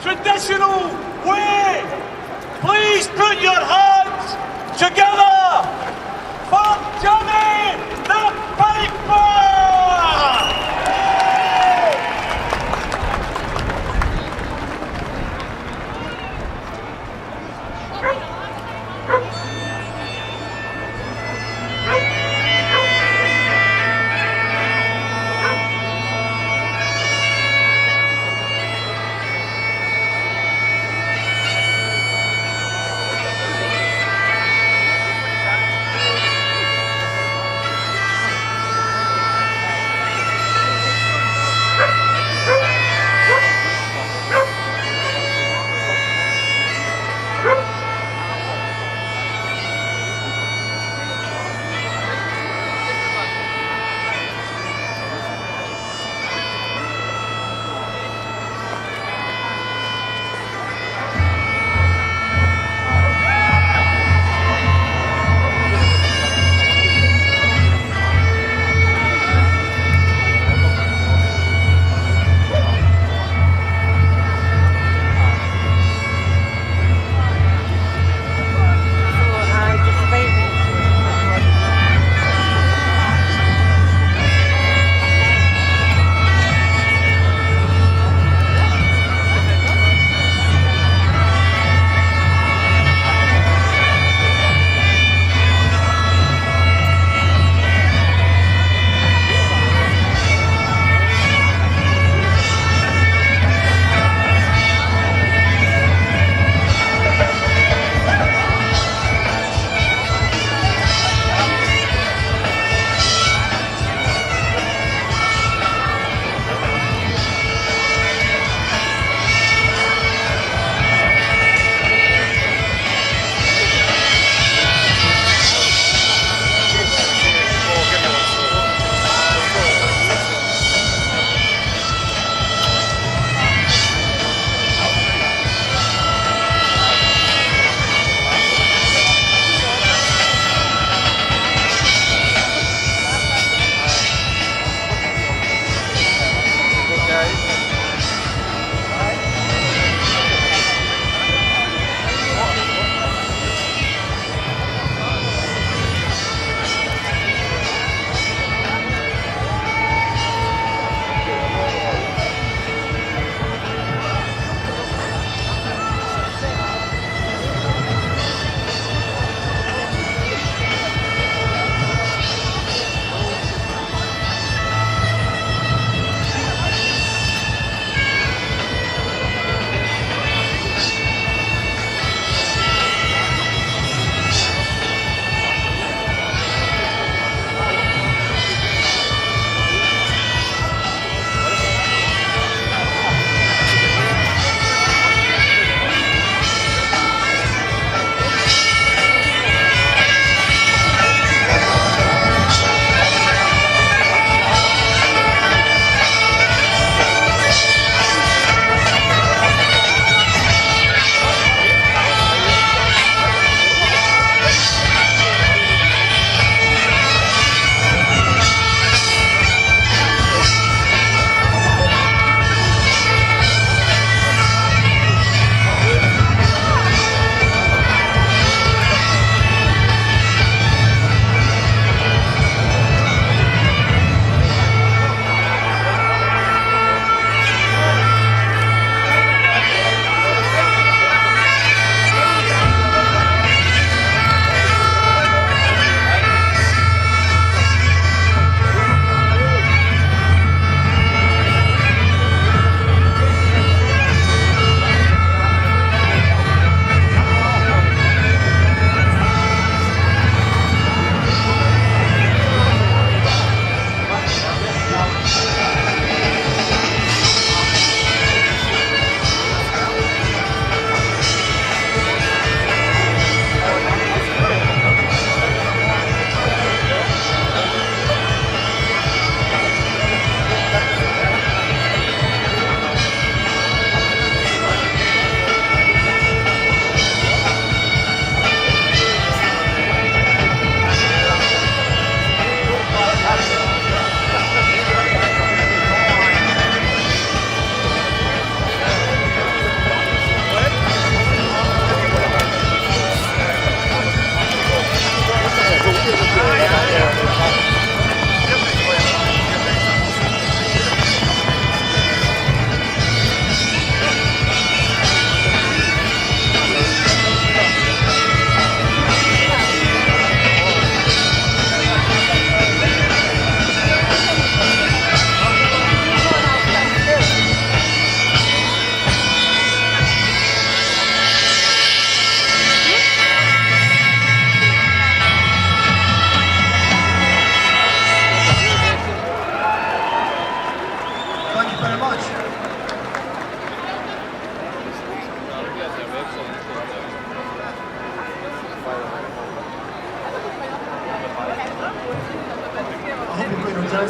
traditional way. Please put your hands together for Johnny the Piper!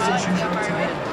British TV.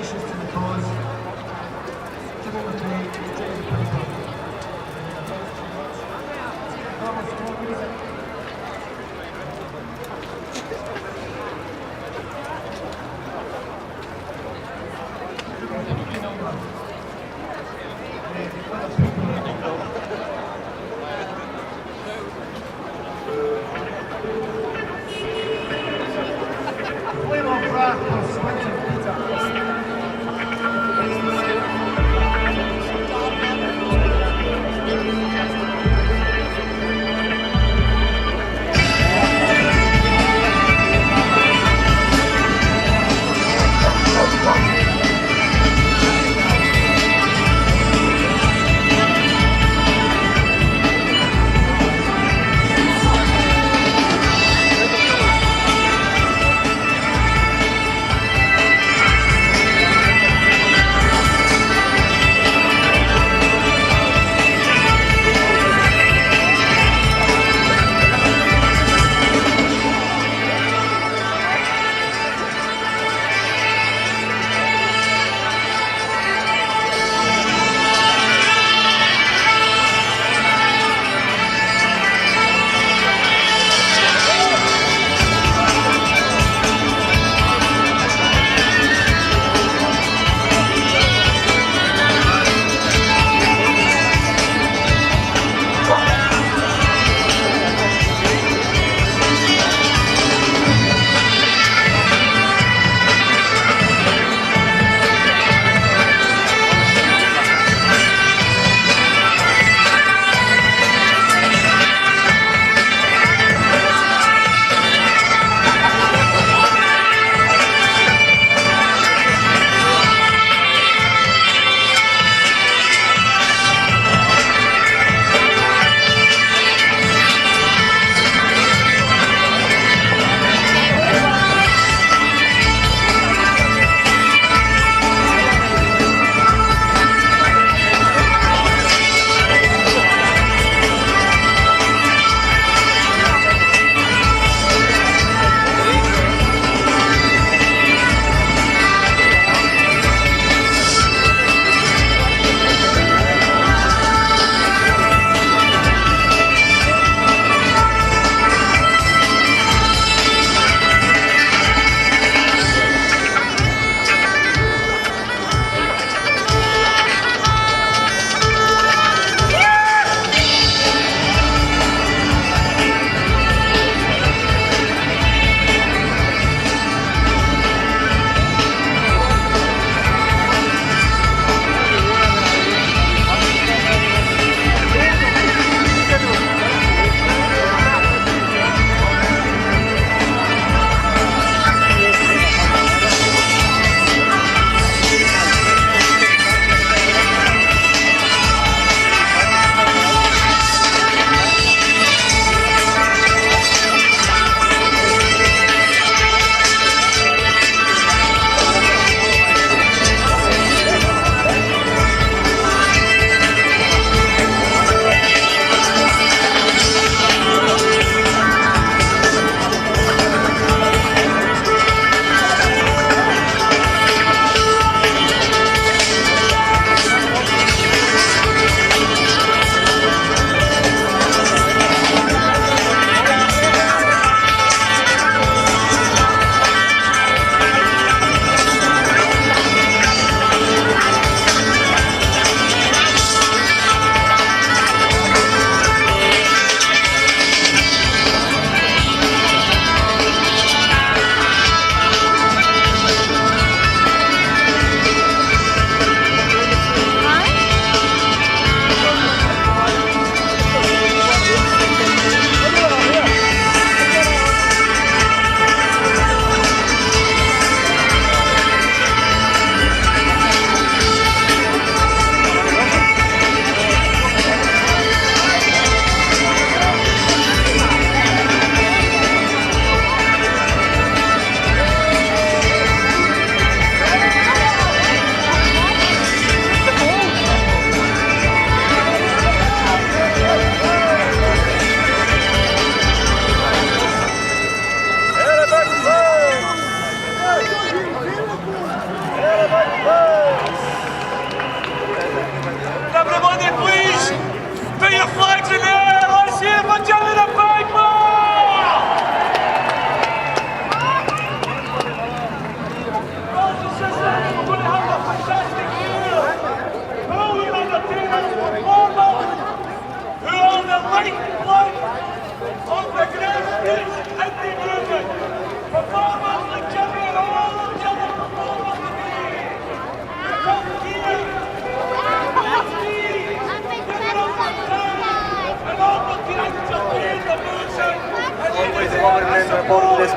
donations to the cause. Give all the pay, enjoy the paper. Flame of wrath for Spencer Peter.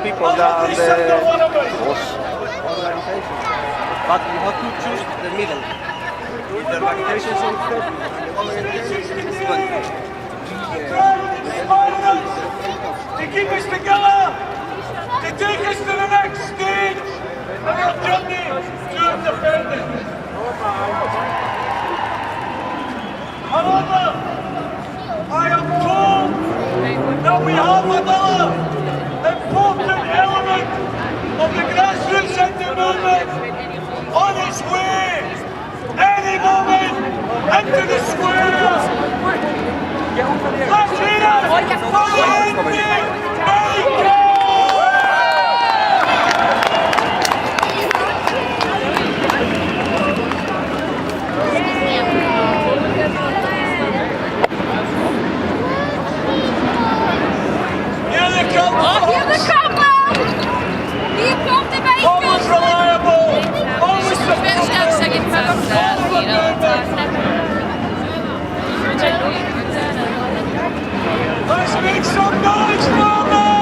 people than the organization. But you have to choose the middle. If the organization is instead, to keep us together, to take us to the next stage of our journey to independence. However, I am told that we have another important element of the grassroots movement on its way any moment into the square. Let's hear it for the independence! Here the Cromwell! Here comes the bacon! Always reliable! Always Start singing fast there, you know. Let's make some noise for them!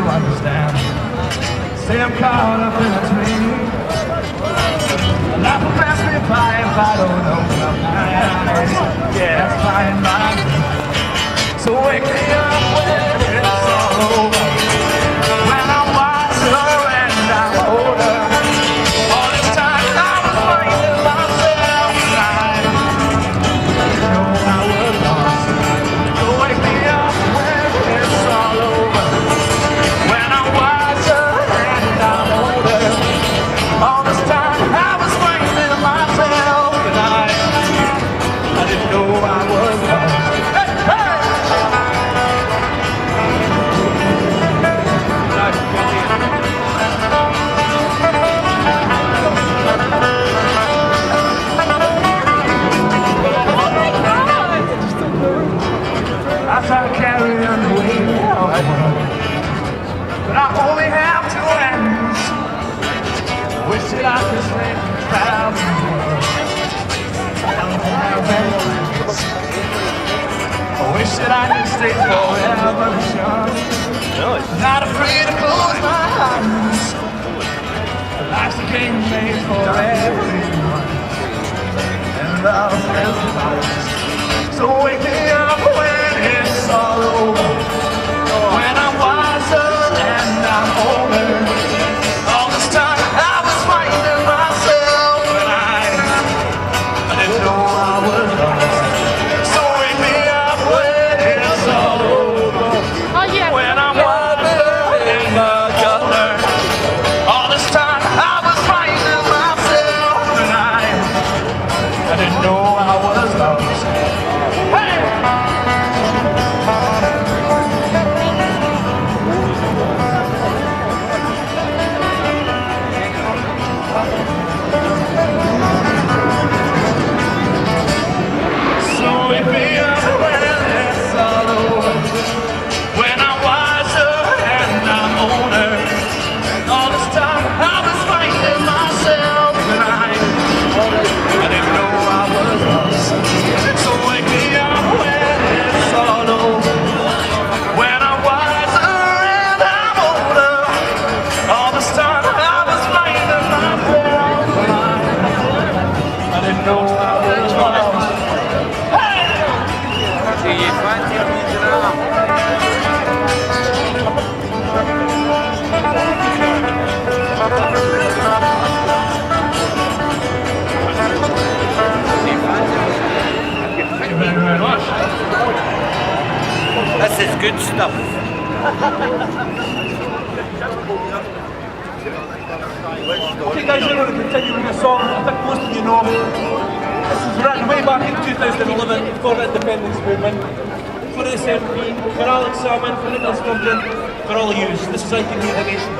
understand. Say I'm caught up in a dream. Life will pass me by if I don't know. Yeah, that's fine by me. So wake me up when it's all over. When I'm wiser and I'm older. All this time I was finding myself tonight. You know I was lost. So wake me up when it's all over. When I'm wiser and I'm older. All this time I was finding myself tonight. I didn't know I was lost. Hey, hey! I try to carry on the weight of the world, but I only have two hands. Wish that I could slip and travel the world. I don't have any plans. I wish that I could stay forever young. Not afraid to close my eyes. Life's a game made for everyone, and love is the prize. So wake me up when it's all over. When I'm wiser and I'm older. All this time I was finding myself, and I didn't know I was lost. So wake me up when it's all over. When I'm wiser and I'm older. All this time I was finding myself, and I didn't know I was lost. This is good stuff. Okay guys, we're going to continue with the song. I think most of you know this was written way back in 2011 for the independence movement, for the SNP, for Alex Salmon, for Nicholas Sturgeon, for all of you. This is I Can Hear the Nation.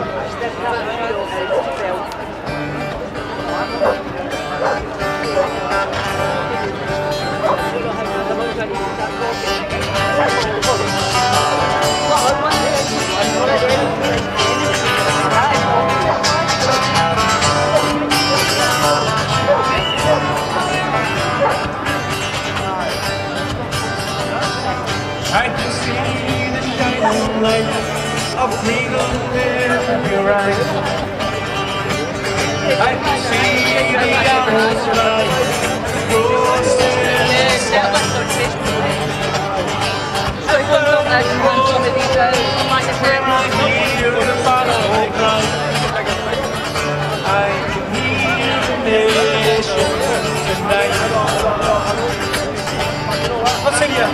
I can see the shining light of freedom in your eyes. I can see the arrows fly, roses I hear the battle cry. I can hear the nation tonight. Let's sing ya.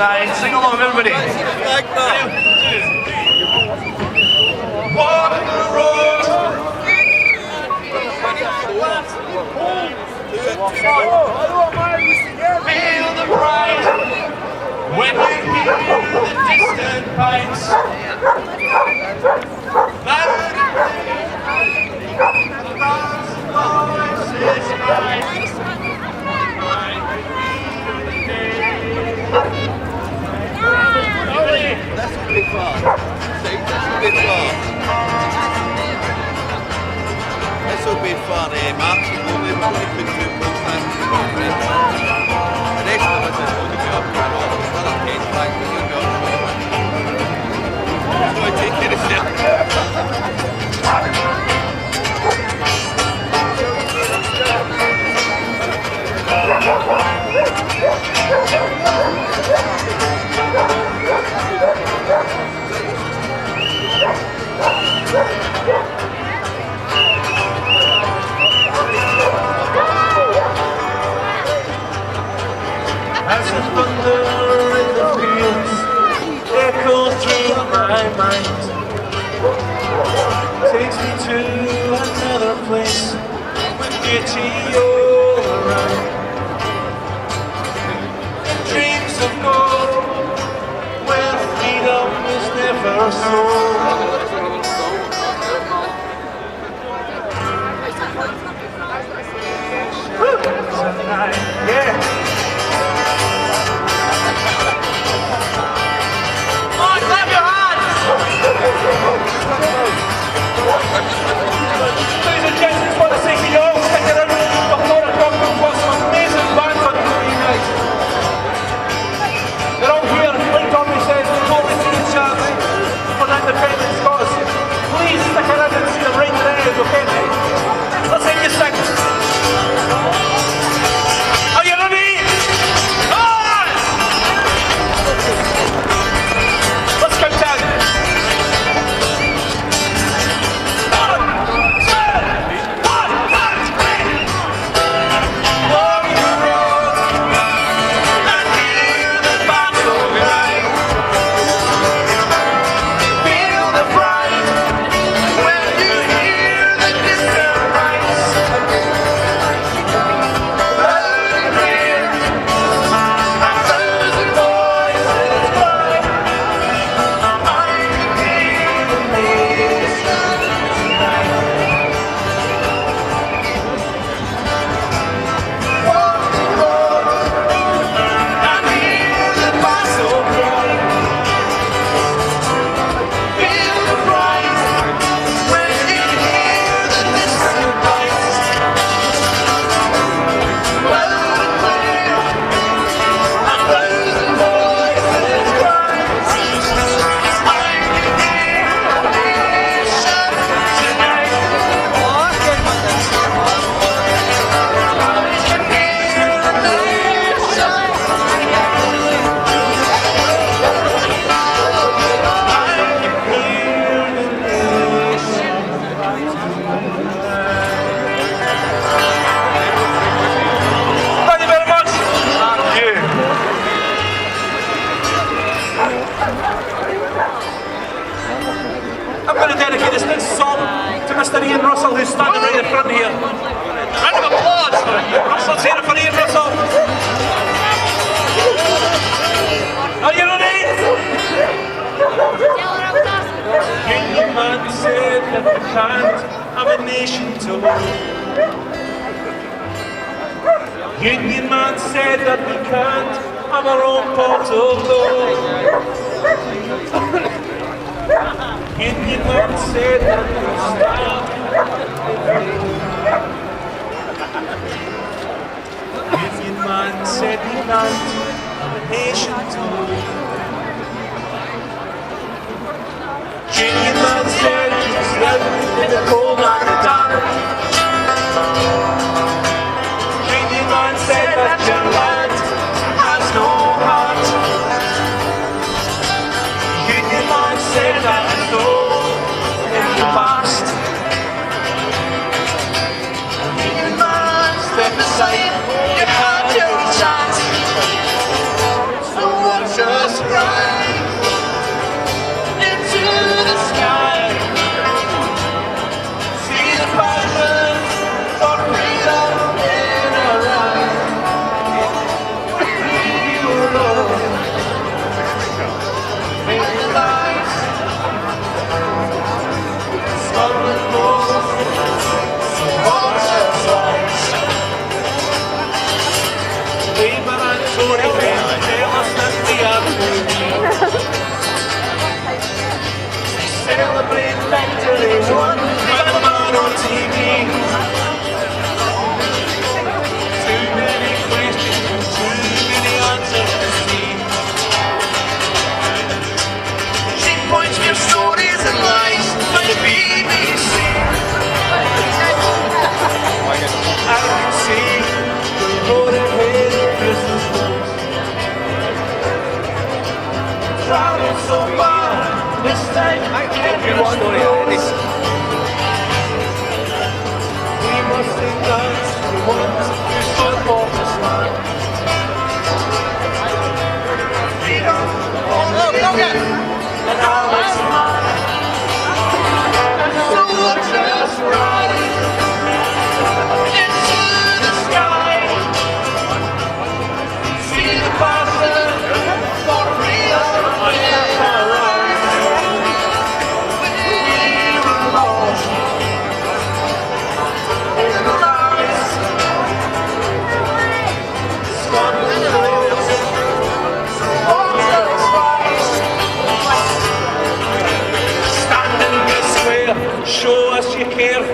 tonight. Sing along, everybody. Walk the road. Feel the pride when you hear the distant pipes. That's a bit far. See, that's a bit far. That's a bit far there, Mark. We've only been 2 months left. The next one is going to be up here. Another 10 flags to go. It's going to take care of stuff. As the thunder in the fields echoes through my mind, takes me to another place with beauty all around. Dreams of gold, where freedom is never sold. Tonight, yeah. Ladies and gents, just want to say to you all, stick around. We've got a couple of some amazing bands on for you guys. They're all here, like Tommy says, totally free of charge for the independent Scots. Please stick around and see them right to the end, okay? Let's hear you sing. Are you ready? On! Let's count down. I'm going to dedicate this next song to Mr. Ian Russell, who's standing right in front here. Round of applause! Let's hear it for Ian Russell. Are you ready? Union man said that we can't have a nation to love. Union man said that we can't have our own pot of gold. Union man said that we stand. Union man said we can't have a nation to love. Union man said he's living in the cold and the dark. Union man said that your land has no heart. Union man said that it's all in the past. Union man step aside, you had your chance. So what's your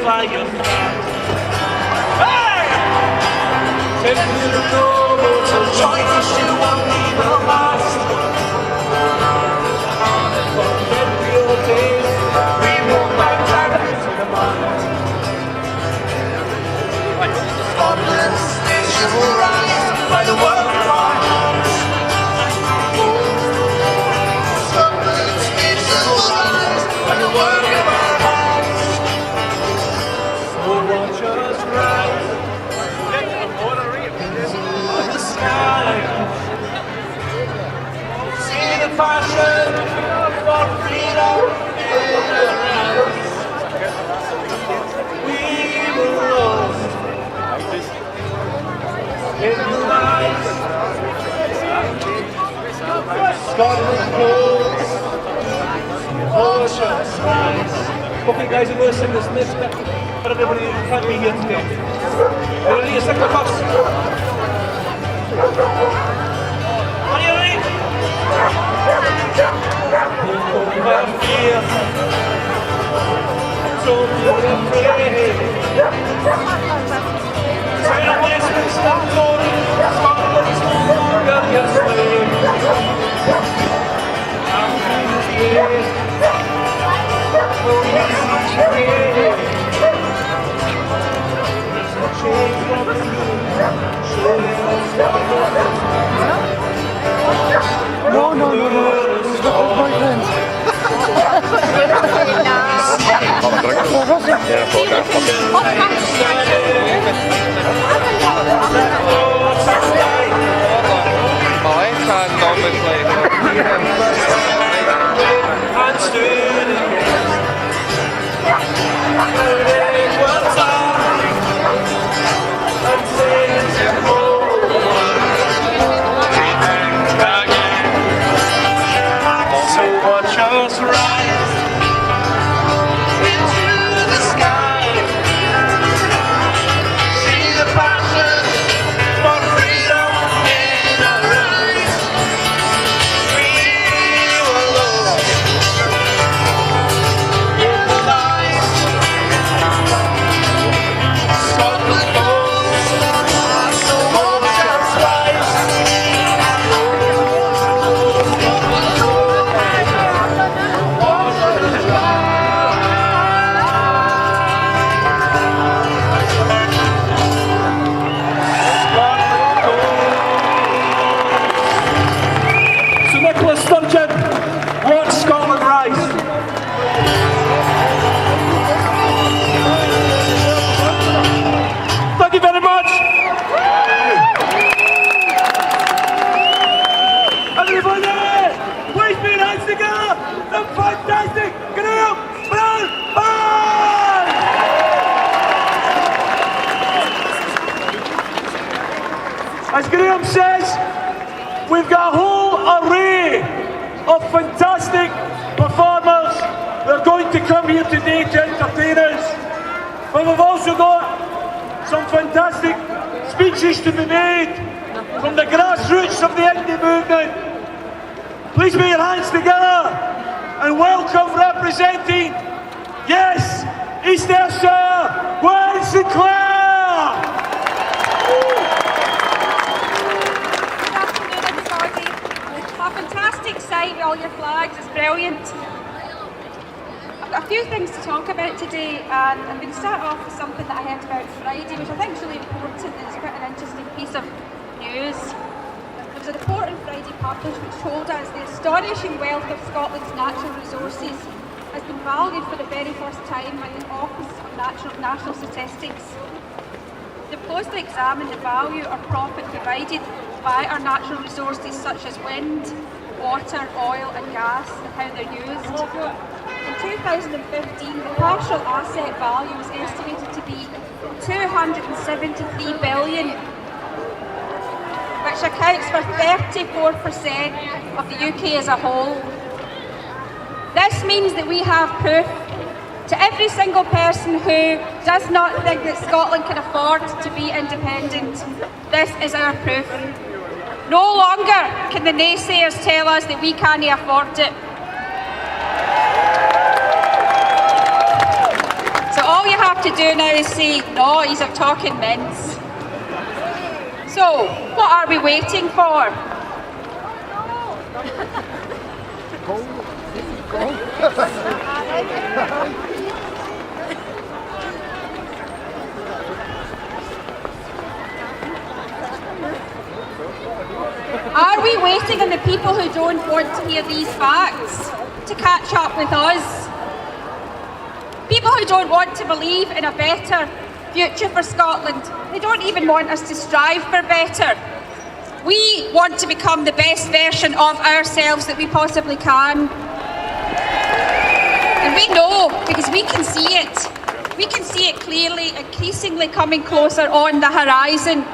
fly your flag. Hey! If you know what's a choice, you won't be the last. Forget your days, we won't back down to the mast. Scotland's nation will rise by the world rise. Scotland's nation will rise by the world rise. So watch us rise to the sky. See the passion for freedom in our eyes. We will lost in the light. Scotland holds, oceans rise. Okay guys, I'm going to sing this next bit for everybody who can't be here today. Are you ready to sing with us? Are you ready? Don't have fear, don't be afraid. Say the Westminster glory, Scotland's no longer your slave. After the will easy trade. There's no change from you, show them Scotland. No. He's got his boyfriend. My left hand obviously. And stood again. It was on and sails it home again. So watch us rise into the sky. See the passion for freedom in our eyes. We will lost in the light. Scotland goes, so watch us rise. Scotland goes, watch us rise. So Nicholas Sturgeon, watch Scotland rise. Thank you very much. Everybody, please put your hands together. The fantastic Graham Brown Band. As Graham says, we've got a whole array of fantastic performers that are going to come here today to entertain us. But we've also got some fantastic speeches to be made from the grassroots of the indie movement. Please put your hands together and welcome representing, yes, East Ayrshire, Gwen Sinclair. Good afternoon, everybody. A fantastic sight with all your flags, it's brilliant. I've got a few things to talk about today, and I'm going to start off with something that I heard about Friday, which I think is really important and it's quite an interesting piece of news. There was a report on Friday published which told us the astonishing wealth of Scotland's natural resources has been valued for the very first time by the Office of National Statistics. They closely examined the value or profit provided by our natural resources such as wind, water, oil and gas and how they're used. In 2015, the partial asset value was estimated to be 273 billion, which accounts for 34% of the UK as a whole. This means that we have proof to every single person who does not think that Scotland can afford to be independent. This is our proof. No longer can the naysayers tell us that we can't afford it. So all you have to to do now is say noise or talking mince. So, what are we waiting for? Are we waiting on the people who don't want to hear these facts to catch up with us? People who don't want to believe in a better future for Scotland. They don't even want us to strive for better. We want to become the best version of ourselves that we possibly can. And we know, because we can see it. We can see it clearly, increasingly coming closer on the horizon.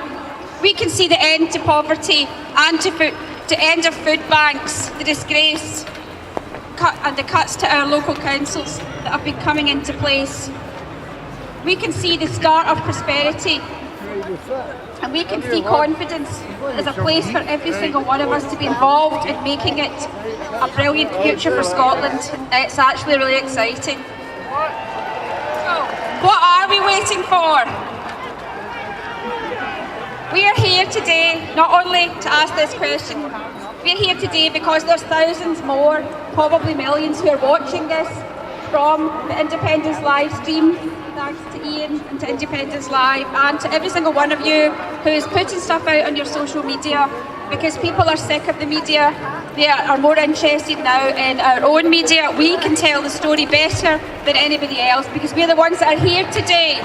We can see the end to poverty and to end of food banks, the disgrace, and the cuts to our local councils that have been coming into place. We can see the start of prosperity, and we can see confidence. There's a place for every single one of us to be involved in making it a brilliant future for Scotland. It's actually really exciting. So, what are we waiting for? We are here today not only to ask this question, we're here today because there's thousands more, probably millions, who are watching this from the Independence live stream. Thanks to Ian and to Independence Live and to every single one of you who is putting stuff out on your social media, because people are sick of the media. They are more interested now in our own media. We can tell the story better than anybody else because we're the ones that are here today.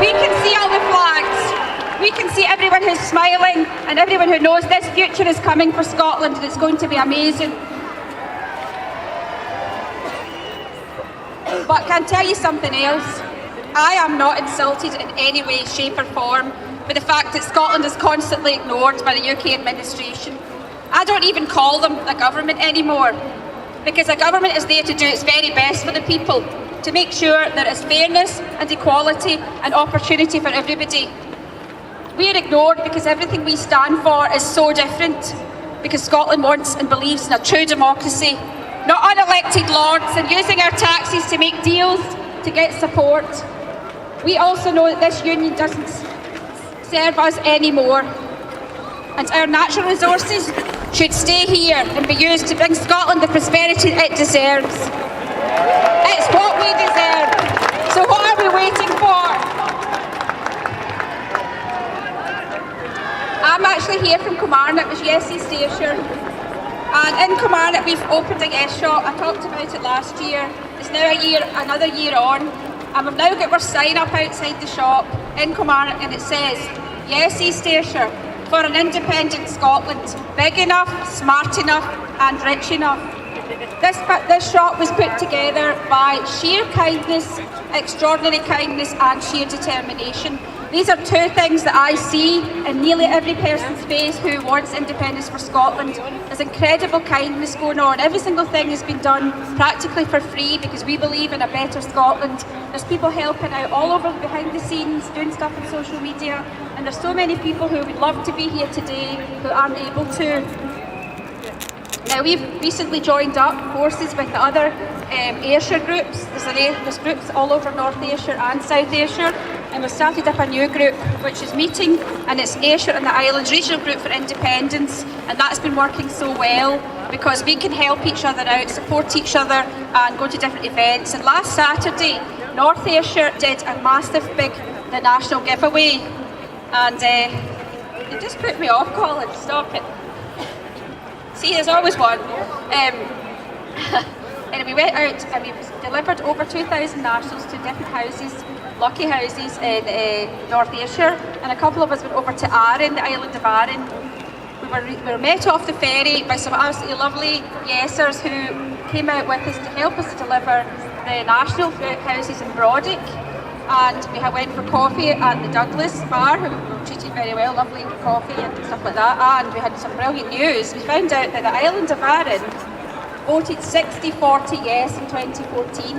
We can see all the flags. We can see everyone who's smiling and everyone who knows this future is coming for Scotland and it's going to be amazing. But can I tell you something else? I am not insulted in any way, shape or form by the fact that Scotland is constantly ignored by the UK administration. I don't even call them a government anymore, because a government is there to do its very best for the people, to make sure there is fairness and equality and opportunity for everybody. We are ignored because everything we stand for is so different, because Scotland wants and believes in a true democracy, not unelected lords and using our taxes to make deals to get support. We also know that this union doesn't serve us anymore, and our natural resources should stay here and be used to bring Scotland the prosperity it deserves. It's what we deserve. So what are we waiting for? I'm actually here from Kilmarnock, which is Yessie Station. And in Kilmarnock we've opened a Yes shop. I talked about it last year. It's now another year on. And we've now got our sign up outside the shop in Kilmarnock, and it says, Yessie Station for an independent Scotland, big enough, smart enough and rich enough. This shop was put together by sheer kindness, extraordinary kindness and sheer determination. These are two things that I see in nearly every person's face who wants independence for Scotland. There's incredible kindness going on. Every single thing has been done practically for free because we believe in a better Scotland. There's people helping out all over behind the scenes, doing stuff on social media, and there's so many people who would love to be here today who aren't able to. Now, we've recently joined up forces with the other Ayrshire groups. There's groups all over North Ayrshire and South Ayrshire, and we've started up a new group which is meeting, and it's Ayrshire and the Islands Regional Group for Independence, and that's been working so well because we can help each other out, support each other and go to different events. And last Saturday, North Ayrshire did a massive big national giveaway, and it just put me off, Colin, stop it. See, there's always one. And we went out and we delivered over 2,000 nationals to different houses, lucky houses in North Ayrshire, and a couple of us went over to Arran, the island of Arran. We were met off the ferry by some absolutely lovely yesers who came out with us to help us to deliver the national houses in Brodick. And we went for coffee at the Douglas bar, who were treated very well, lovely coffee and stuff like that. And we had some brilliant news. We found out that the island of Arran voted 60-40 yes in 2014.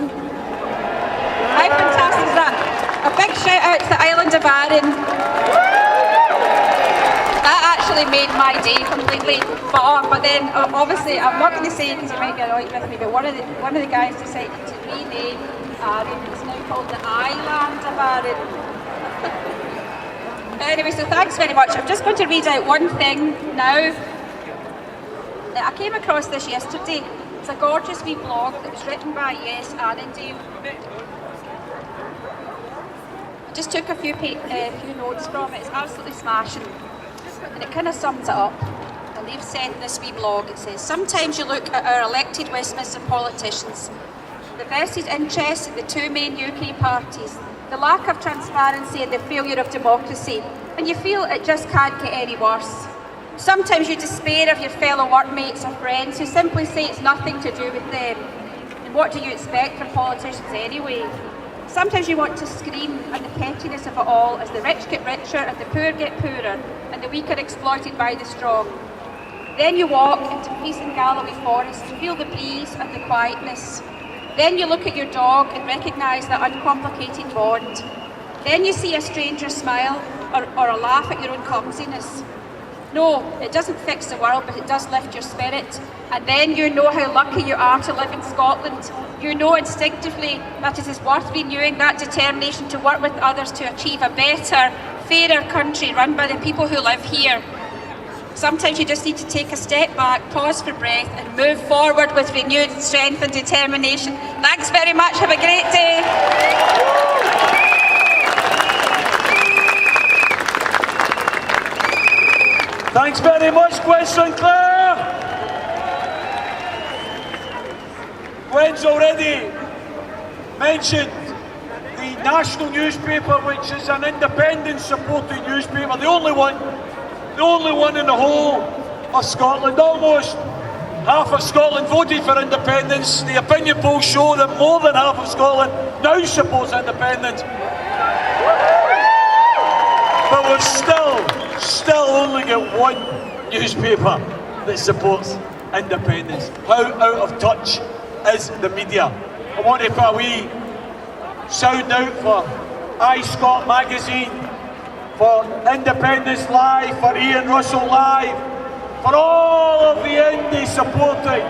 How fantastic is that? A big shout out to the island of Arran. That actually made my day completely. But then, obviously, I'm not going to say it because you might get annoyed with me, but one of the guys decided to rename Arran. It's now called the Island of Arran. Anyway, so thanks very much. I'm just going to read out one thing now. I came across this yesterday. It's a gorgeous wee blog that was written by Annandale. I just took a few notes from it. It's absolutely smashing. And it kind of sums it up. And they've said in this wee blog, it says, sometimes you look at our elected Westminster politicians, the vested interests of the two main UK parties, the lack of transparency and the failure of democracy, and you feel it just can't get any worse. Sometimes you despair of your fellow workmates or friends who simply say it's nothing to do with them. And what do you expect from politicians anyway? Sometimes you want to scream at the pettiness of it all as the rich get richer and the poor get poorer and the weak are exploited by the strong. Then you walk into peace in Galloway Forest and feel the breeze and the quietness. Then you look at your dog and recognise that uncomplicated bond. Then you see a stranger smile or a laugh at your own clumsiness. No, it doesn't fix the world, but it does lift your spirit. And then you know how lucky you are to live in Scotland. You know instinctively that it is worth renewing that determination to work with others to achieve a better, fairer country run by the people who live here. Sometimes you just need to take a step back, pause for breath, and move forward with renewed strength and determination. Thanks very much. Have a great day. Thanks very much, Gwen Sinclair. Gwen's already mentioned the national newspaper, which is an independent supported newspaper, the only one in the whole of Scotland. Almost half of Scotland voted for independence. The opinion polls show that more than half of Scotland now supports independence. But we've still only got one newspaper that supports independence. How out of touch is the media? I want to put a wee sound out for iScot magazine, for Independence Live, for Ian Russell Live, for all of the indie supporting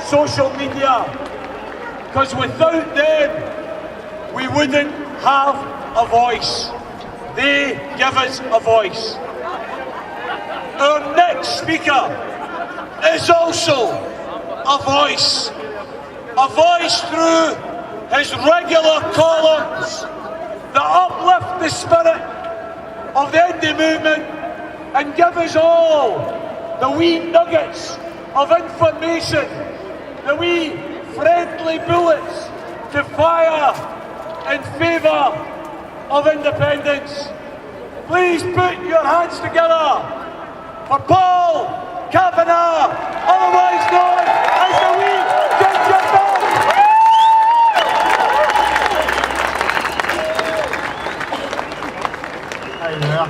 social media, because without them we wouldn't have a voice. They give us a voice. Our next speaker is also a voice through his regular columns that uplift the spirit of the indie movement and give us all the wee nuggets of information, the wee friendly bullets to fire in favour of independence. Please put your hands together for Paul Kavanagh, otherwise known as the wee ginger dog. Hi there.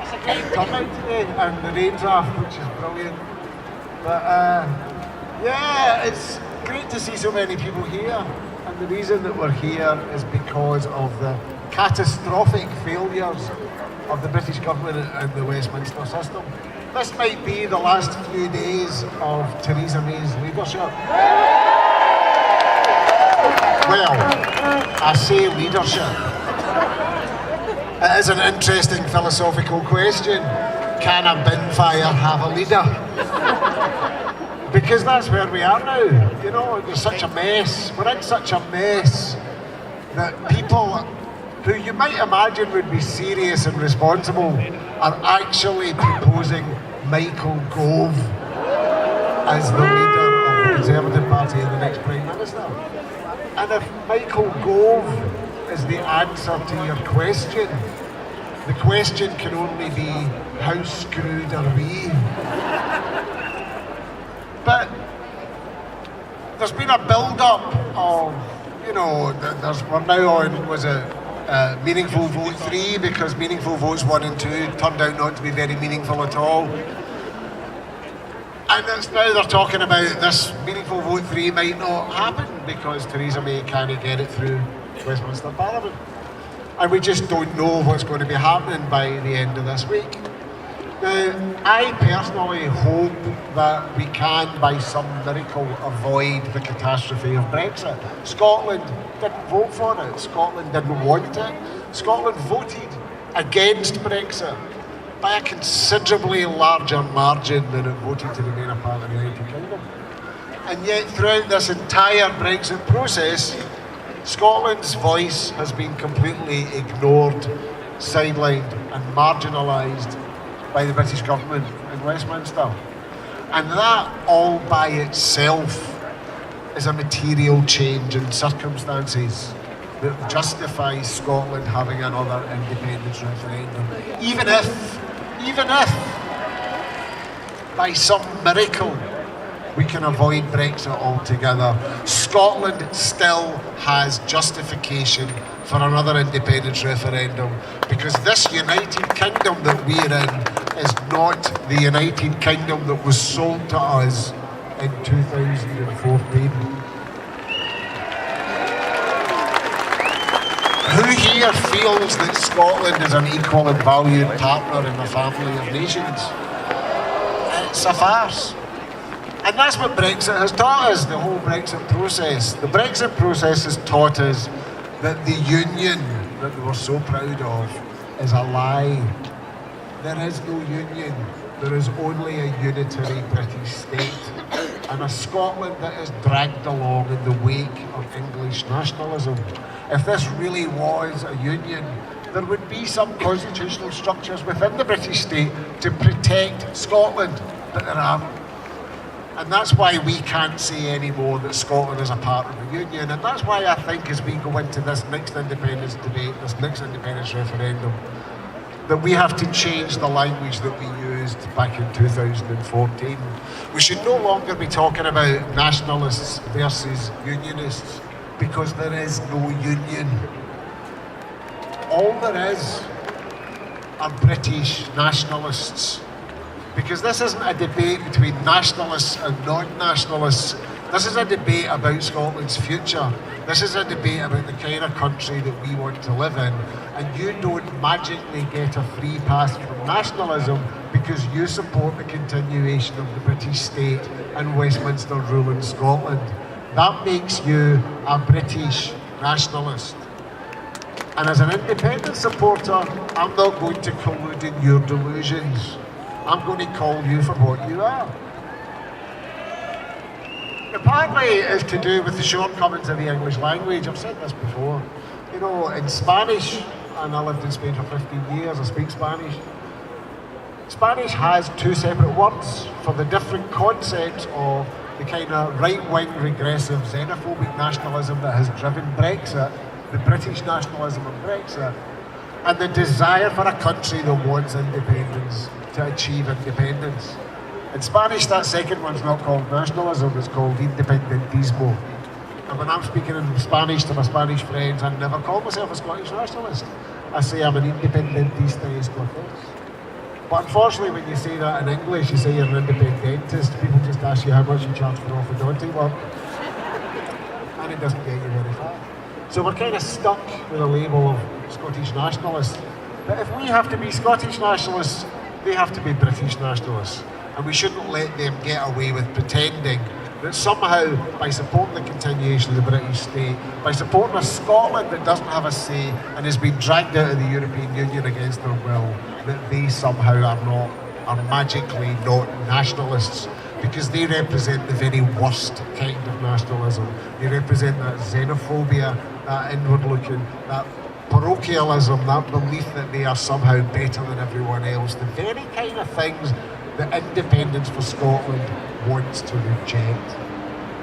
It's a great turnout today, and the rain's off, which is brilliant. But yeah, it's great to see so many people here. And the reason that we're here is because of the catastrophic failures of the British government and the Westminster system. This might be the last few days of Theresa May's leadership. Well, I say leadership. It is an interesting philosophical question. Can a bin fire have a leader? Because that's where we are now. You know, there's such a mess. We're in such a mess that people who you might imagine would be serious and responsible are actually proposing Michael Gove as the leader of the Conservative Party and the next Prime Minister. And if Michael Gove is the answer to your question, the question can only be, how screwed are we? But there's been a build-up of, you know, we're now on, was it Meaningful Vote 3, because Meaningful Votes 1 and 2 turned out not to be very meaningful at all. And it's now they're talking about this Meaningful Vote 3 might not happen because Theresa May can't get it through Westminster Parliament. And we just don't know what's going to be happening by the end of this week. Now, I personally hope that we can, by some miracle, avoid the catastrophe of Brexit. Scotland didn't vote for it. Scotland didn't want it. Scotland voted against Brexit by a considerably larger margin than it voted to remain a part of the United Kingdom. And yet, throughout this entire Brexit process, Scotland's voice has been completely ignored, sidelined and marginalised by the British government in Westminster. And that all by itself is a material change in circumstances that justifies Scotland having another independence referendum. Even if, by some miracle, we can avoid Brexit altogether, Scotland still has justification for another independence referendum, because this United Kingdom that we're in is not the United Kingdom that was sold to us in 2014. Who here feels that Scotland is an equal and valued partner in the family of nations? It's a farce. And that's what Brexit has taught us, the whole Brexit process. The Brexit process has taught us that the union that we're so proud of is a lie. There is no union. There is only a unitary British state and a Scotland that is dragged along in the wake of English nationalism. If this really was a union, there would be some constitutional structures within the British state to protect Scotland, but there aren't. And that's why we can't say anymore that Scotland is a part of the Union. And that's why I think as we go into this next independence debate, this next independence referendum, that we have to change the language that we used back in 2014. We should no longer be talking about nationalists versus unionists, because there is no union. All there is are British nationalists. Because this isn't a debate between nationalists and non-nationalists. This is a debate about Scotland's future. This is a debate about the kind of country that we want to live in. And you don't magically get a free pass from nationalism because you support the continuation of the British state and Westminster rule in Scotland. That makes you a British nationalist. And as an independent supporter, I'm not going to collude in your delusions. I'm going to call you for what you are. Partly it's to do with the shortcomings of the English language. I've said this before. You know, in Spanish, and I lived in Spain for 15 years, I speak Spanish. Spanish has two separate words for the different concepts of the kind of right-wing, regressive, xenophobic nationalism that has driven Brexit, the British nationalism of Brexit, and the desire for a country that wants independence to achieve independence. In Spanish, that second one's not called nationalism, it's called independentismo. And when I'm speaking in Spanish to my Spanish friends, I never call myself a Scottish nationalist. I say I'm an independentista escocés. But unfortunately, when you say that in English, you say you're an independentist, people just ask you how much you charge for orthodontic work. And it doesn't get you very far. So we're kind of stuck with a label of Scottish nationalists. But if we have to be Scottish nationalists, they have to be British nationalists. And we shouldn't let them get away with pretending that somehow, by supporting the continuation of the British state, by supporting a Scotland that doesn't have a say and has been dragged out of the European Union against their will, that they somehow are magically not nationalists, because they represent the very worst kind of nationalism. They represent that xenophobia, that inward-looking, that parochialism, that belief that they are somehow better than everyone else, the very kind of things that Independence for Scotland wants to reject.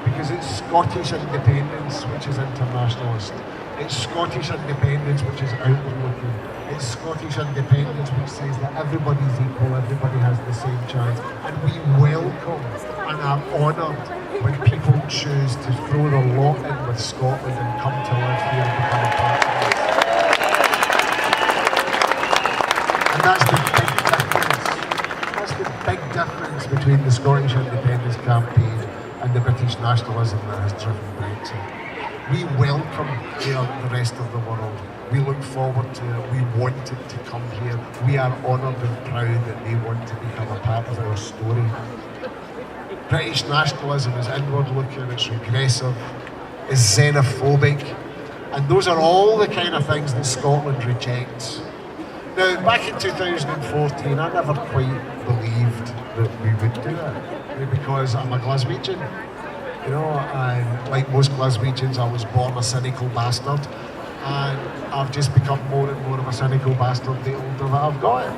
Because it's Scottish independence which is internationalist. It's Scottish independence which is outward-looking. It's Scottish independence which says that everybody's equal, everybody has the same chance. And we welcome and are honoured when people choose to throw their lot in with Scotland and come to live here and become a part of it. And that's the big difference. That's the big difference between the Scottish independence campaign and the British nationalism that has driven Brexit. We welcome the rest of the world. We look forward to it. We want it to come here. We are honoured and proud that they want to become a part of our story. British nationalism is inward-looking, it's regressive, it's xenophobic, and those are all the kind of things that Scotland rejects. Now, back in 2014, I never quite believed that we would do it, because I'm a Glaswegian. You know, and like most Glaswegians, I was born a cynical bastard, and I've just become more and more of a cynical bastard the older that I've got.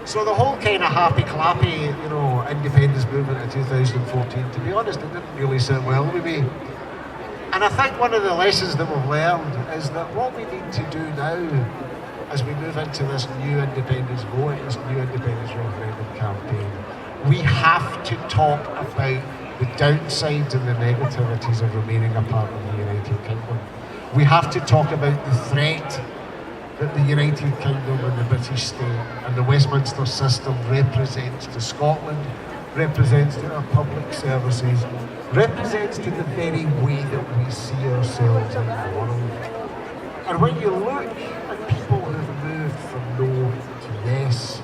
So the whole kind of happy-clappy, you know, independence movement in 2014, to be honest, it didn't really sit well with me. And I think one of the lessons that we've learned is that what we need to do now, as we move into this new independence vote, this new independence referendum campaign, we have to talk about the downsides and the negativities of remaining a part of the United Kingdom. We have to talk about the threat that the United Kingdom and the British state and the Westminster system represents to Scotland, represents to our public services, represents to the very way that we see ourselves in the world. And when you look at people who've moved from no to yes,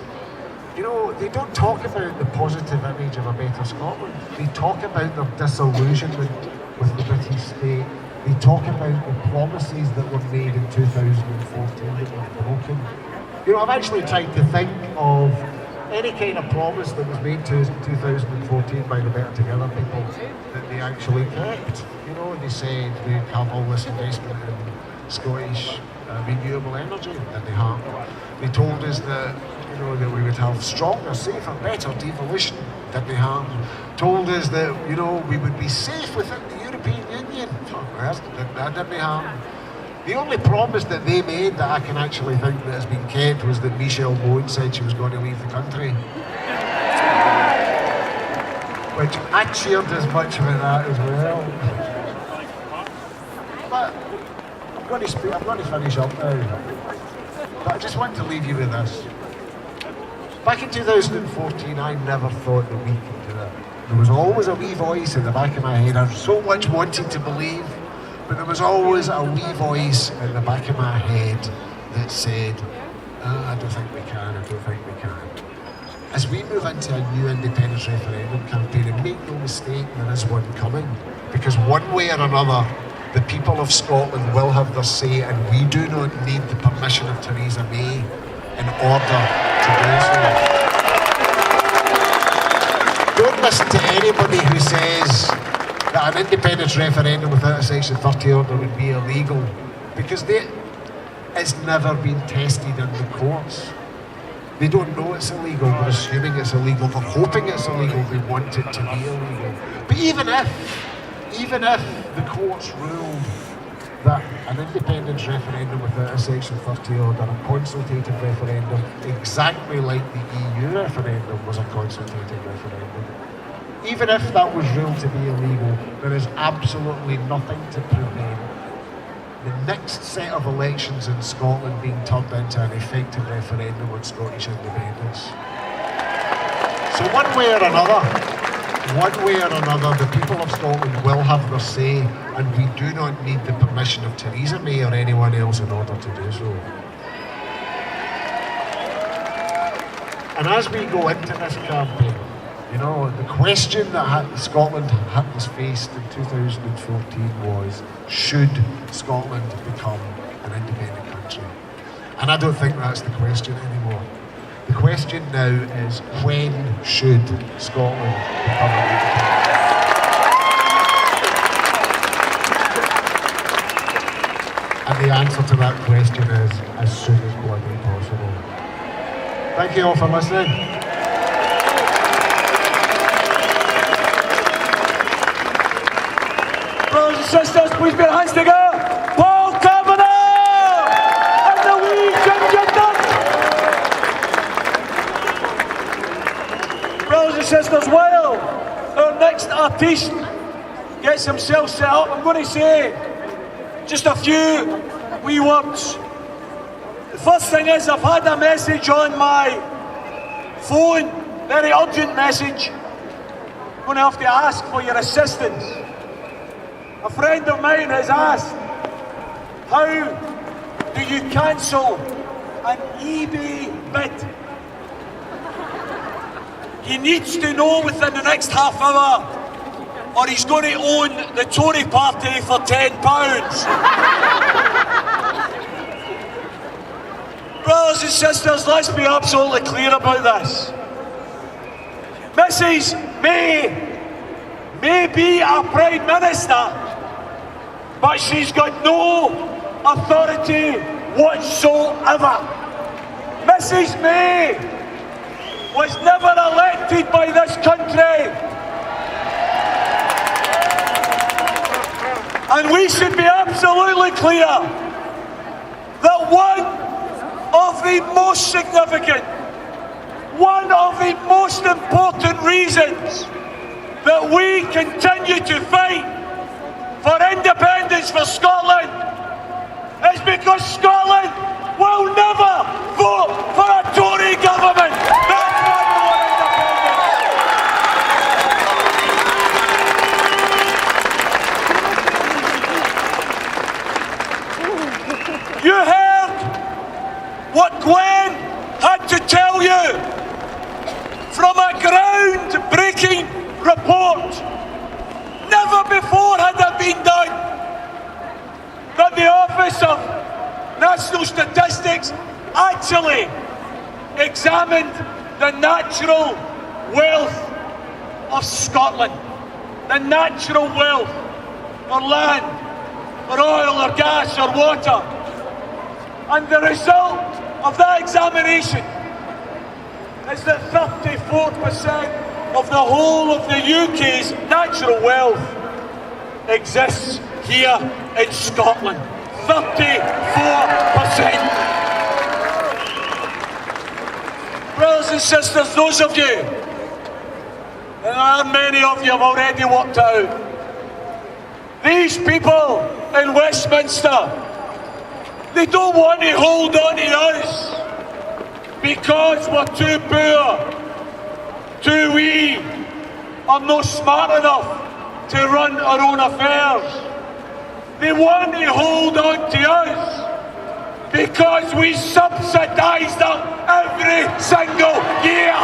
you know, they don't talk about the positive image of a better Scotland. They talk about their disillusionment with the British state. They talk about the promises that were made in 2014 that were broken. You know, I've actually tried to think of any kind of promise that was made to us in 2014 by the Better Together people that they actually kept. You know, they said we'd have all this investment in Scottish renewable energy, and they have. They told us that, you know, that we would have stronger, safer, better devolution, that they have. Told us that, you know, we would be safe within the European Union. That didn't happen. The only promise that they made that I can actually think that has been kept was that Michelle Moan said she was going to leave the country. Which I cheered as much about that as well. But I'm going to finish up now. But I just want to leave you with this. Back in 2014, I never thought that we could do it. There was always a wee voice in the back of my head. I so much wanted to believe, but there was always a wee voice in the back of my head that said, I don't think we can, I don't think we can. As we move into a new independence referendum campaign, and make no mistake, there is one coming. Because one way or another, the people of Scotland will have their say, and we do not need the permission of Theresa May in order to do so. Don't listen to anybody who says that an independence referendum without a Section 30 order would be illegal, because it's never been tested in the courts. They don't know it's illegal, they're assuming it's illegal, they're hoping it's illegal, they want it to be illegal. But even if the courts ruled that an independence referendum without a Section 30 order, a consultative referendum, exactly like the EU referendum was a consultative referendum, even if that was ruled to be illegal, there is absolutely nothing to prevent the next set of elections in Scotland being turned into an effective referendum on Scottish independence. So one way or another, the people of Scotland will have their say, and we do not need the permission of Theresa May or anyone else in order to do so. And as we go into this campaign, you know, the question that Scotland was faced in 2014 was, should Scotland become an independent country? And I don't think that's the question anymore. The question now is, when should Scotland become an independent country? And the answer to that question is, as soon as bloody possible. Thank you all for listening. Brothers and sisters, please put your hands together. Paul Kavanagh and the wee ginger nut. Brothers and sisters, while our next artiste gets himself set up, I'm going to say just a few wee words. The first thing is, I've had a message on my phone, very urgent message. I'm going to have to ask for your assistance. A friend of mine has asked, how do you cancel an eBay bid? He needs to know within the next half hour, or he's going to own the Tory party for £10. Brothers and sisters, let's be absolutely clear about this. Mrs. may be a Prime Minister, but she's got no authority whatsoever. Mrs. May was never elected by this country. And we should be absolutely clear that one of the most significant, one of the most important reasons that we continue to fight for independence for Scotland is because Scotland will never vote for a Tory government. That's why we want independence. You heard what Gwen had to tell you from a groundbreaking report. Never before had that been done that the Office of National Statistics actually examined the natural wealth of Scotland. The natural wealth, or land, or oil, or gas, or water. And the result of that examination is that 34% of the whole of the UK's natural wealth exists here in Scotland. 34%. Brothers and sisters, those of you, and there are many of you have already worked out, these people in Westminster, they don't want to hold on to us because we're too poor, too wee, or not smart enough to run our own affairs. They want to hold on to us because we subsidise them every single year.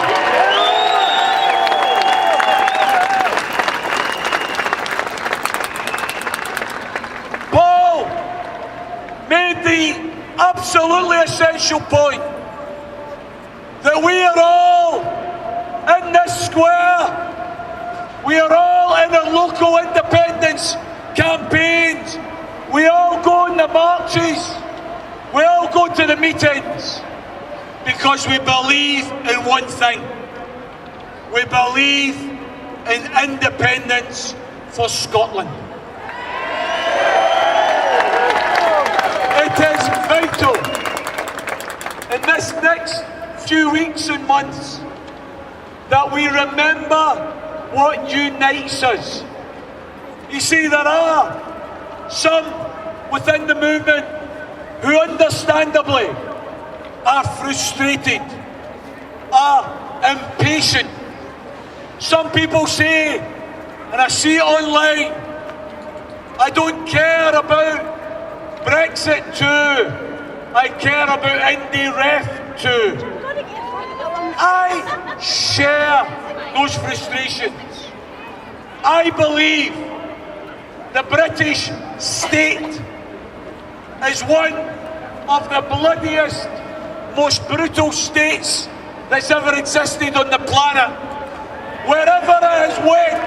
Paul made the absolutely essential point that we are all in this square. We are all in our local independence campaigns. We all go in the marches. We all go to the meetings because we believe in one thing. We believe in independence for Scotland. It is vital in this next few weeks and months that we remember what unites us. You see, there are some within the movement who understandably are frustrated, are impatient. Some people say, and I see it online, I don't care about Brexit too, I care about Indie Ref too. I share those frustrations. I believe the British state is one of the bloodiest, most brutal states that's ever existed on the planet. Wherever it has went,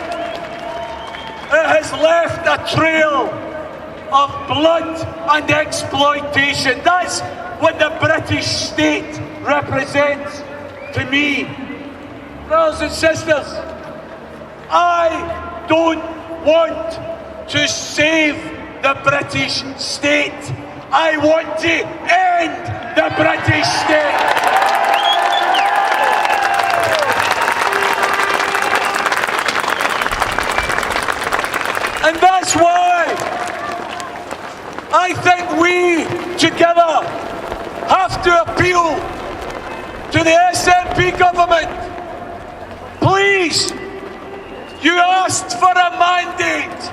it has left a trail of blood and exploitation. That's what the British state represents to me. Brothers and sisters, I don't want to save the British state. I want to end the British state. And that's why I think we together have to appeal to the SNP government. Please, you asked for a mandate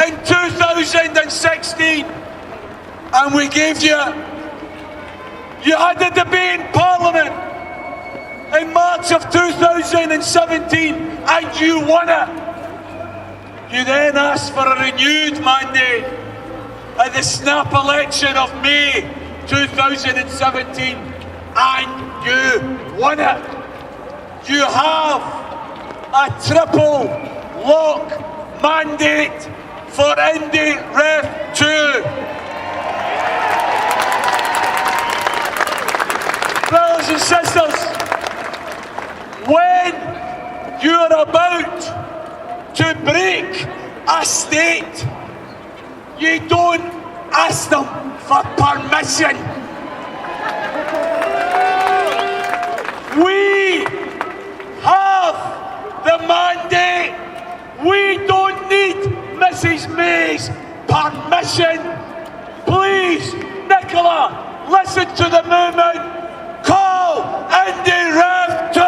in 2016, and we gave you had a debate in Parliament in March of 2017, and you won it. You then asked for a renewed mandate at the snap election of May 2017, and you won it. You have a triple lock mandate for Indy Ref 2. Brothers and sisters, when you're about to break a state, you don't ask them for permission. We have the mandate. We don't need Mrs. May's permission. Please, Nicola, listen to the movement. Call Indy Ref 2!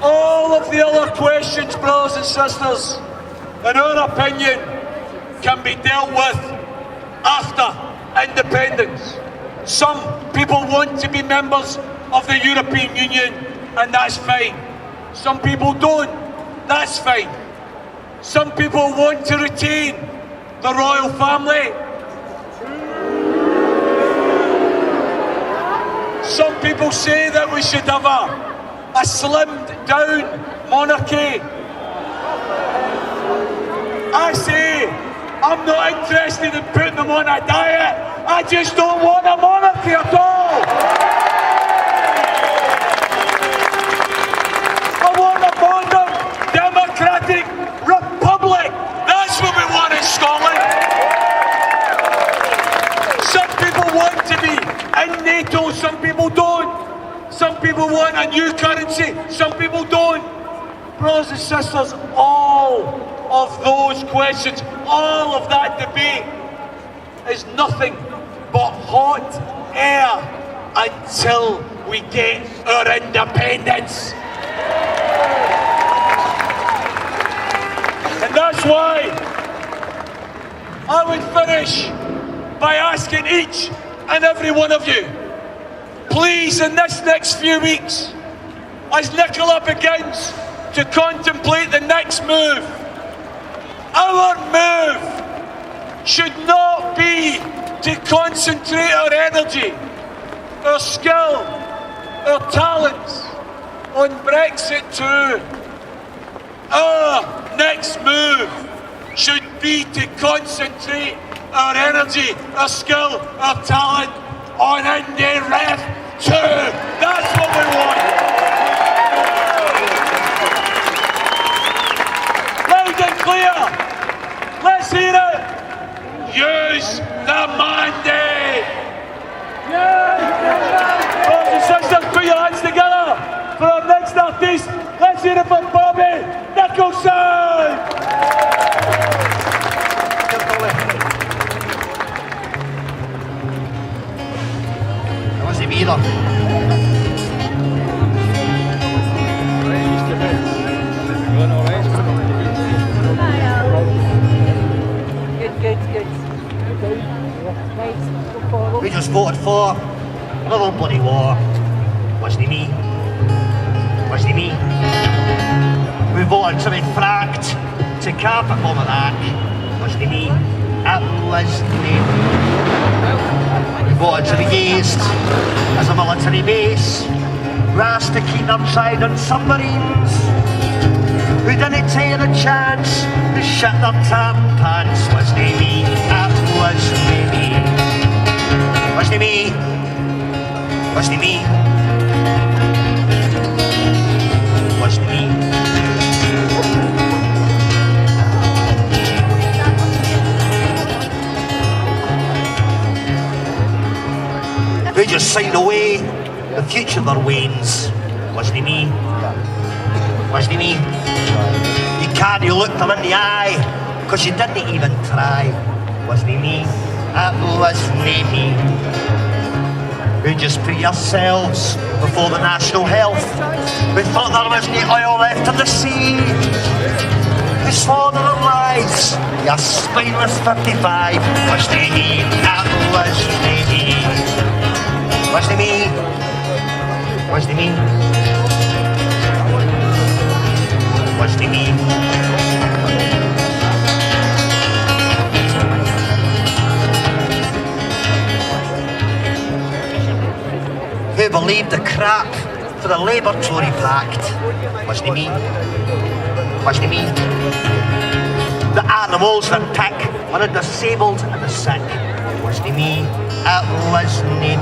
All of the other questions, brothers and sisters, in our opinion, can be dealt with after independence. Some people want to be members of the European Union, and that's fine. Some people don't, that's fine. Some people want to retain the royal family. Some people say that we should have a slimmed down monarchy. I say, I'm not interested in putting them on a diet. I just don't want a monarchy at all. I want a modern, democratic republic. That's what we want in Scotland. Some people want to be in NATO, some people don't. Some people want a new currency, some people don't. Brothers and sisters, all of those questions, all of that debate is nothing but hot air until we get our independence. And that's why I would finish by asking each and every one of you, please, in this next few weeks, as Nicola begins to contemplate the next move, our move should not be to concentrate our energy, our skill, our talents on Brexit too. Our next move should be to concentrate our energy, our skill, our talent on Indy Ref 2. That's what we want. Loud and clear. Let's hear it. Use the mandate. Brothers and sisters, put your hands together for our next artist. Let's hear it for Bobby Nicholson. Either. Good. We just voted for another bloody war. Wasn't me. Wasn't me. We voted to be fracked, to carpet bomb that. Wasn't me. It wasn't me. We voted to be used as a military base. We asked to keep them silent submarines. We didn't take a chance to shut their tam pants. Wasn't me, it wasn't me. Wasn't me. Wasn't me. Wasn't me. We just signed away the future of their wains. Wasn't me? Wasn't me? You can't look them in the eye, because you didn't even try. Wasn't me? It wasn't me. Who just put yourselves before the national health. Who thought there was no oil left in the sea. Who swore to the lies. Your spineless 55 wasn't me. That wasn't me. Wasn't me. Wasn't me. Wasn't me. Who believed the crap for the Labour Tory pact. Wasn't me. Wasn't me. The animals that pick on the disabled and the sick. Wasn't me. It wasn't me.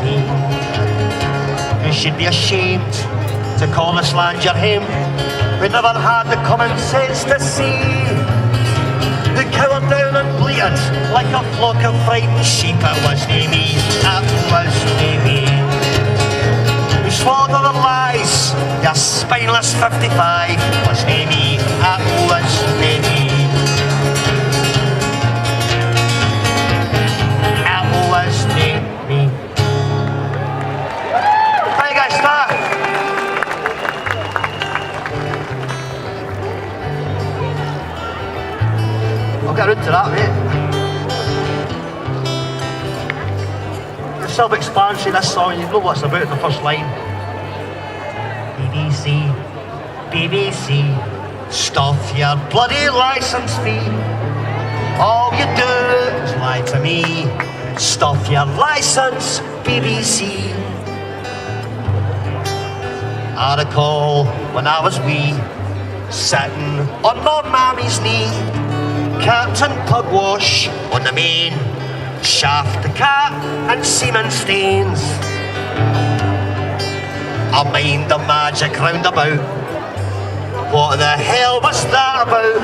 You should be ashamed to call this land your home. We never had the common sense to see. Who cowered down and bleated like a flock of frightened sheep. It wasn't me. It wasn't me. You swore to the lies, your spineless 55. Wasn't me, it wasn't me. It wasn't me. How you guys start? I'll get into that, mate. Self-explanatory, this song, you know what it's about in the first line. BBC, BBC, stuff your bloody licence fee. All you do is lie to me. Stuff your licence, BBC. I recall when I was wee, sitting on my mammy's knee, Captain Pugwash on the main, shaft the cat and semen stains. I mind the magic roundabout. What the hell was that about?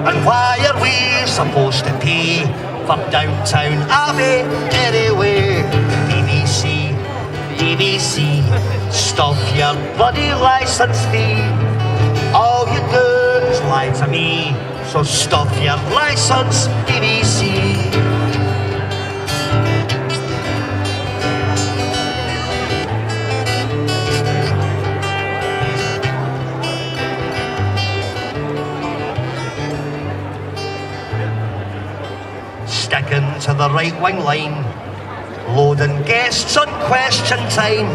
And why are we supposed to pay for downtown Abbey anyway? BBC, BBC, stuff your bloody licence fee. All you do is lie to me, so stuff your licence, BBC. Sticking to the right-wing line, loading guests on question time.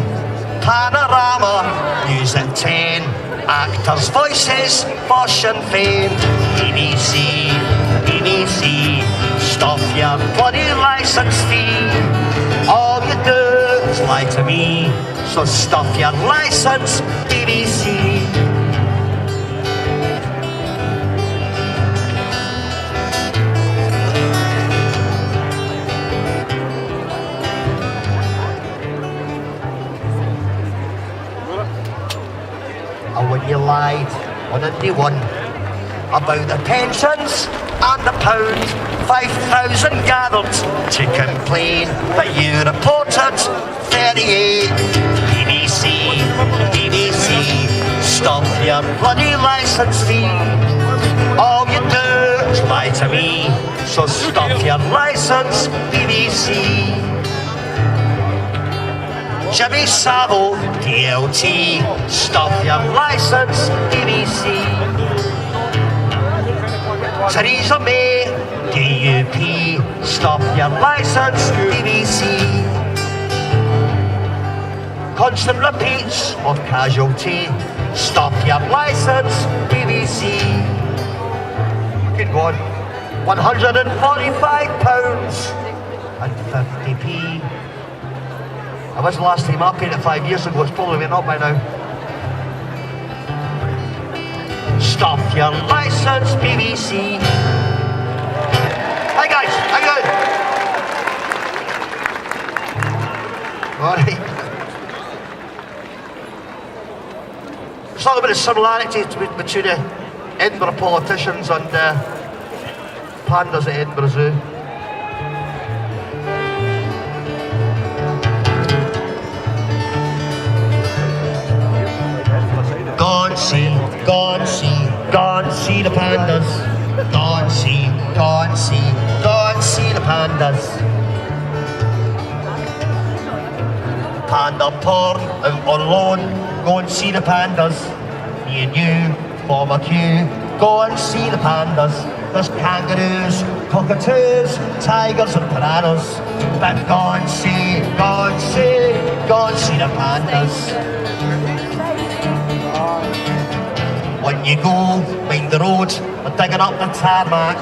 Panorama, news at 10, actors' voices for Sinn Féin. BBC, BBC, stuff your bloody licence fee. All you do is lie to me, so stuff your licence, BBC. When you lied on a new one about the pensions and the pound, 5,000 gathered to complain, but you reported 38. BBC, BBC, stop your bloody licence fee. All you do is lie to me, so stop your licence, BBC. Jimmy Savile, DLT, stop your licence, BBC. Theresa May, DUP, stop your licence, BBC. Constant repeats of casualty, stop your licence, BBC. Good God, £145 and 50p. I was the last time I paid it 5 years ago, it's probably went up by now. Stop your licence, BBC. Hi guys, how you doing? Alright. It's all about the similarity between the Edinburgh politicians and pandas at Edinburgh Zoo. Go and see, go and see, go and see the pandas. Go and see, go and see, go and see the pandas. panda porn out on loan. Go and see the pandas. Me and you form a queue. Go and see the pandas. There's kangaroos, cockatoos, tigers and piranhas. But go and see the pandas. When you go, mind the road, we're digging up the tarmac.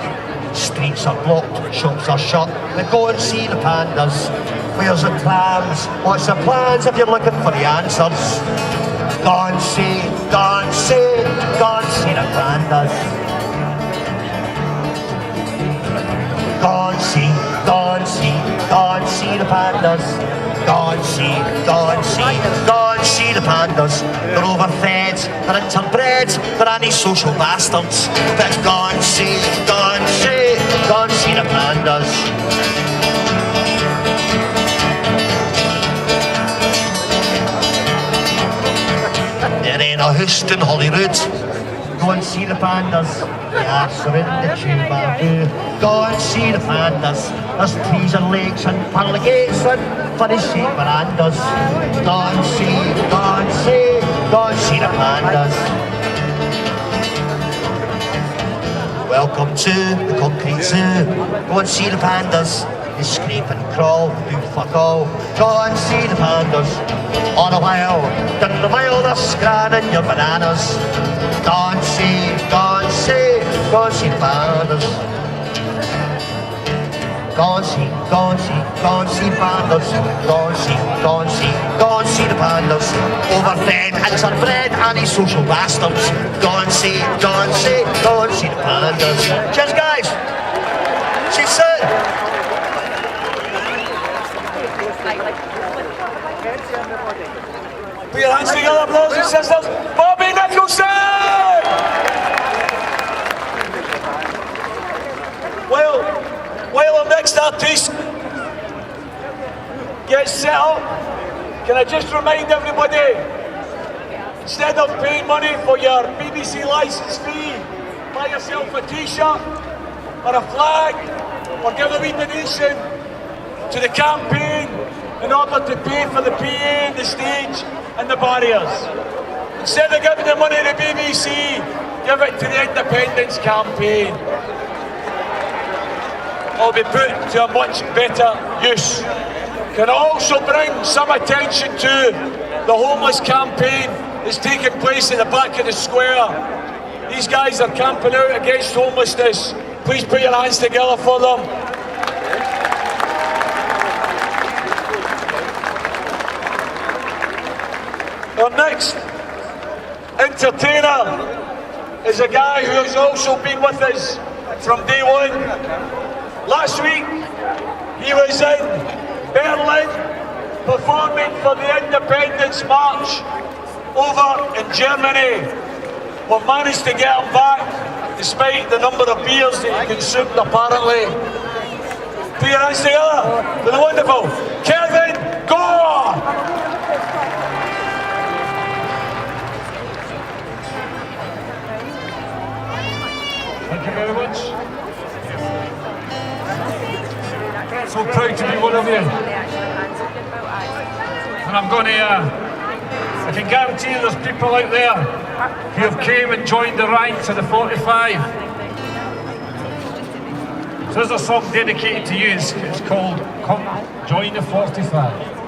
Streets are blocked, shops are shut, but go and see the pandas. Where's the plans? What's the plans if you're looking for the answers? Go and see the pandas. Go and see the pandas. Go and see the pandas. They're overfed, they're interbred, they're antisocial bastards. But go and see the pandas. There ain't a host in Holyrood. Go and see the pandas. The arse are in the tube bamboo. Go and see the pandas. There's trees and lakes and pearly gates and funny shaped verandas. Go and see the pandas. Welcome to the concrete zoo. Go and see the pandas. They scrape and crawl, do fuck all. Go and see the pandas. On a while, down the mile, they're scranning your bananas. Go and see the pandas. Go and see pandas. Go and see the pandas. Overfed, interbred, antisocial bastards. Go and see the pandas. Cheers, guys. See you soon. Put your hands together, brothers and sisters. Bobby Nicholson! While our next artist gets set up, can I just remind everybody, instead of paying money for your BBC licence fee, buy yourself a t-shirt or a flag or give a wee donation to the campaign in order to pay for the PA, the stage and the barriers. Instead of giving the money to the BBC, give it to the independence campaign. It'll be put to a much better use. Can I also bring some attention to the homeless campaign that's taking place at the back of the square. These guys are camping out against homelessness. Please put your hands together for them. Our next entertainer is a guy who has also been with us from day one. Last week, he was in Berlin performing for the Independence March over in Germany. We've managed to get him back despite the number of beers that he consumed apparently. Put your hands together for the wonderful Kevin Gore! Thank you very much. So proud to be one of you. And I'm going to, I can guarantee you there's people out there who have came and joined the ranks of the 45. So there's a song dedicated to you, it's called Come Join the 45.